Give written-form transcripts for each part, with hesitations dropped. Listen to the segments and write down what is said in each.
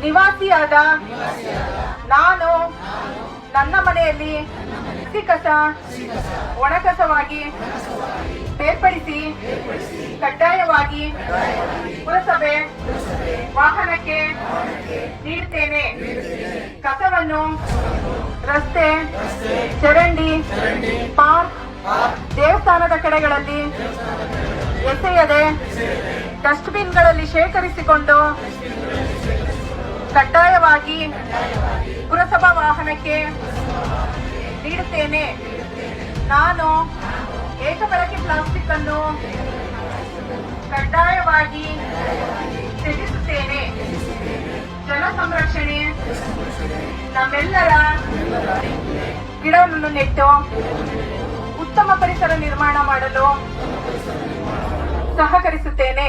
ನಿವಾಸಿಯಾದ ನಾನು ನನ್ನ ಮನೆಯಲ್ಲಿ ಹಸಿ ಕಸ ಒಣಕಸವಾಗಿ ಬೇರ್ಪಡಿಸಿ ಕಡ್ಡಾಯವಾಗಿ ಪುರಸಭೆ ವಾಹನಕ್ಕೆ ನೀಡುತ್ತೇನೆ. ಕಸವನ್ನು ರಸ್ತೆ, ಚರಂಡಿ, ಪಾರ್ಕ್, ದೇವಸ್ಥಾನದ ಕಡೆಗಳಲ್ಲಿ ಎಸೆಯದೆ ಡಸ್ಟ್ಬಿನ್ಗಳಲ್ಲಿ ಶೇಖರಿಸಿಕೊಂಡು ಕಡ್ಡಾಯವಾಗಿ ಪುರಸಭಾ ವಾಹನಕ್ಕೆ ನೀಡುತ್ತೇನೆ. ನಾನು ಏಕಬಳಕೆ ಪ್ಲಾಸ್ಟಿಕ್ ಅನ್ನು ಕಡ್ಡಾಯವಾಗಿ ತ್ಯಜಿಸುತ್ತೇನೆ. ಜಲ ಸಂರಕ್ಷಣೆ ನಮ್ಮೆಲ್ಲರ ಗಿಡವನ್ನು ನೆಟ್ಟು ಉತ್ತಮ ಪರಿಸರ ನಿರ್ಮಾಣ ಮಾಡಲು ಸಹಕರಿಸುತ್ತೇನೆ.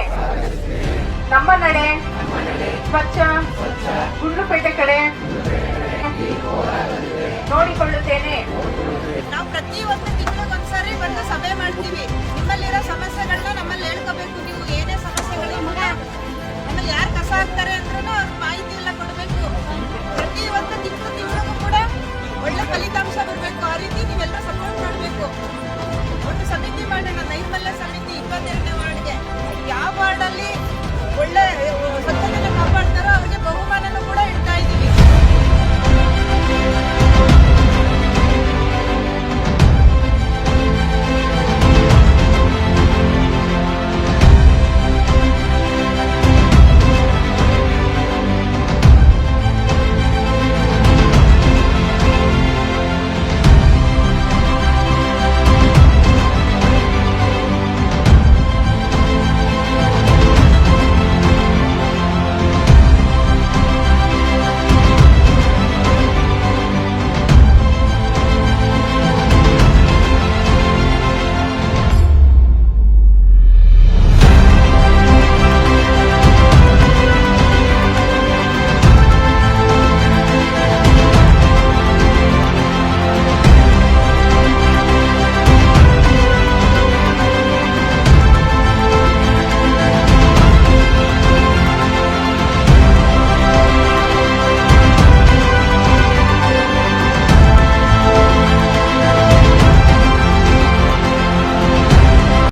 ನಮ್ಮ ನಡೆ ಸ್ವಚ್ಛ ಗುಂಡ್ಲುಪೇಟೆ ಕಡೆ ನೋಡಿಕೊಳ್ಳುತ್ತೇನೆ. ನಾವು ಪ್ರತಿಯೊಂದು ತಿಂಗಳಿಗೊಂದ್ಸರಿ ಬಂದು ಸಭೆ ಮಾಡ್ತೀವಿ. ನಿಮ್ಮಲ್ಲಿರೋ ಸಮಸ್ಯೆಗಳನ್ನ ನಮ್ಮಲ್ಲಿ ಹೇಳ್ಕೋಬೇಕು. ನೀವು ಏನೇ ಸಮಸ್ಯೆಗಳು ನಮ್ಮಲ್ಲಿ ಯಾರು ಕಸ ಹಾಕ್ತಾರೆ ಅಂದ್ರೆ